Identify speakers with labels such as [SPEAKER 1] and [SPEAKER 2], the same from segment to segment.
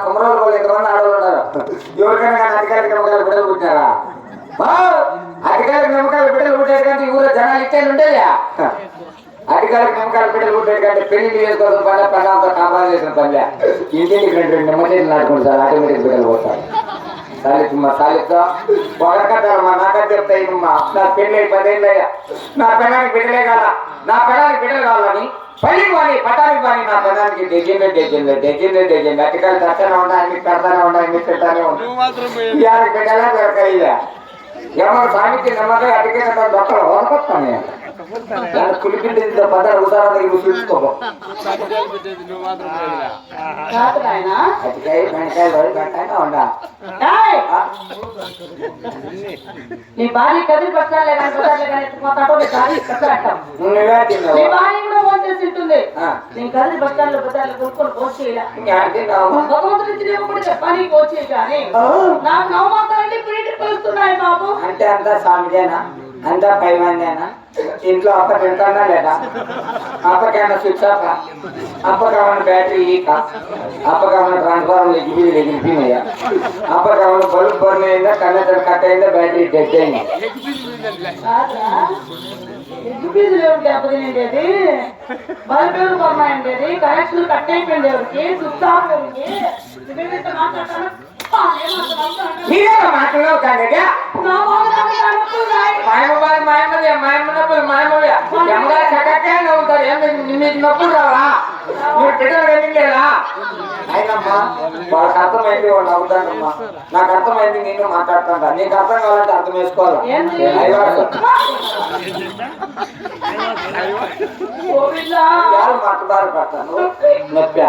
[SPEAKER 1] కుమరోలు వాళ్ళు ఎంతమంది ఆడవాళ్ళు ఉన్నారు. ఎవరికైనా కానీ అధికారులకు నిమ్మకాయలు బిడ్డలు పుట్టినారా? అధికారులకు నిమ్మకాయలు బిడ్డలు పుట్టారు కంటే ఊళ్ళో జనాలు ఇచ్చేది ఉండేదా? అధికారులకు నిమ్మకాయలు బిడ్డలు పుట్టారు కంటే పెళ్లి చేసుకోవాల్సిన పని పెళ్ళంతా కాంప్రమైజ్ చేసిన పనిలే. ఇంటికి రెండు నిమ్మకాయలు నాటుకుంటారు సార్, ఆటోమేటిక్ బిడ్డలు పోతారు. సాలిత్తమ్మా సాలిత్తా పొగకట్టాలమ్మా. నాకని చెప్తాయిమ్మా, నా పెళ్ళి 10 ఏళ్ళు అయ్యా, నా పెళ్ళానికి బిడ్డలే కాదా, నా పెళ్ళానికి బిడ్డలు కావాలని పల్లికి కానీ పటానికి కానీ నా పెళ్ళానికి డెజెండే అధికారులు తెస్తానే ఉన్నాయి, మీకు పెడతానే ఉన్నాయి, మీకు పెట్టానే ఉన్నాయి. బిడ్డలా దొరకయ్యా ఎవరు సామికి నమ్మకం అడిగిన దొక్కలు వదకొస్తాను కులిపిండి పడ్డారు ఉదాహరణ చూసుకోబో
[SPEAKER 2] నీ భార్య కదిరి పట్టాలి ఉంటుంది. నేను కదిరి బస్టాండ్ లో బజార్లో కొనుక్కొని పోసేయాలి పని పోసేయి కానీ నాకు నవమాసాలంటే ఇప్పుడు పిలుస్తున్నాయి బాబు.
[SPEAKER 1] అంటే అంతా సామిదేనా, అంతా పైమందేనా? ఇంట్లో అప్ప తింటానా లేదా? అప్పకేమన్నా స్విచ్ ఆఫ్, అప్పకేమన్నా బ్యాటరీ ఈక, అప్పకేమన్నా ట్రాన్స్ఫార్మర్ ఎగిరిపోయినాయా, అప్పకేమన్నా బల్బ్ బర్న్ అయిందా, కండక్టర్ కట్ అయిందా, బ్యాటరీ డెడ్ అయిందా?
[SPEAKER 2] బల్బ్ కొన్నాయండి, కనెక్షన్ కట్ అయిపోయింది, ఎవరికి స్విచ్ ఆఫ్ ఎవరికి మాట్లాడతాను.
[SPEAKER 1] మాట్లాడవు కానీ ఉంటారు. మీకు నొప్పులు రావా? మీరు బిడ్డలు వెళ్ళలేదా? అయినమ్మా వాళ్ళకి అర్థమైంది, వాళ్ళు నవ్వుతానమ్మా. నాకు అర్థమైంది, నేను మాట్లాడుతుంటా. నీకు అర్థం కావాలంటే అర్థం వేసుకోవాలా? మాకు బాధపడతాను, నొప్పి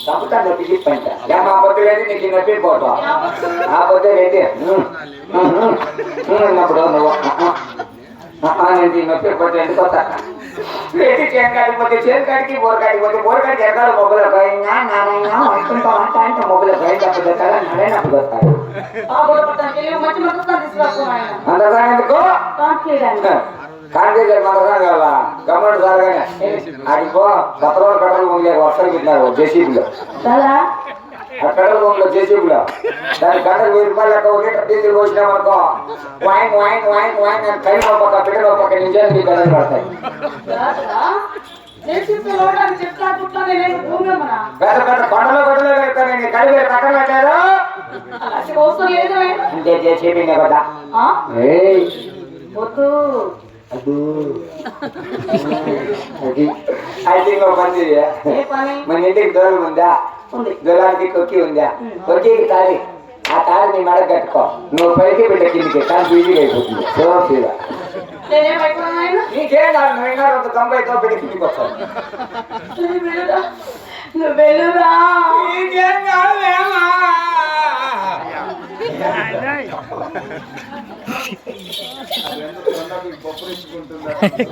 [SPEAKER 1] తప్పుతా, నొప్పి చెప్పంట మా పొద్దు లేదు, నీకు నొప్పి పోతావు. ఆ పొద్దు రెడ్డి ఉన్నప్పుడు నువ్వు నేను నొప్పి పోతే ఎందుకు వస్తా? రెడ్డి చేను కాడిపోతే చేను కాడికి, బోరకాడికి పోతే బోరకాడికి ఎక్కడ మొగ్గుల భయంగా నారాయణ అనుకుంటా అంటే మొగ్గుల భయం తప్పదు కదా, నడైనప్పుడు వస్తాడు. అంతగా ఎందుకు కాంగ్రెస్ మందగా కావాలా? గవర్నమెంట్ సార్గానే అడిపో పత్రాలు కట్టలు ఉండే వర్షాలు పెట్టినారు జేసీబీలో, ఆ కట్టల భూమిలో జేసీబీలో దాని గంటకు 1000 రూపాయలు లెక్క లీటర్ డీజిల్ పోసినామనుకో వాయిన్ వాయిన్ వాయిన్ వాయిన్ అని కై పక్క బిడ్డలు పక్క నిజానికి గడలు పడతాయి. పెద్ద పెద్ద కొండలో గొడవలో పెడతాను, కడివే కట్టలేదు అంటే జేసీబీనే కదా. అయితే ఇంకో పని మన ఇంటికి దూరం ఉందా, దూరానికి కొక్కి ఉందా, కొక్కికి తాళి, ఆ తాళి నీ మెడ కట్టుకో, నువ్వు పైకి బిడ్డ కిందికి కానీ బిజీగా అయిపోతుంది. సోఫీగా నీకేం కాదు, నువ్వు 90తో బిడ్డ కిందికి వస్తావు. నీకేం కాదు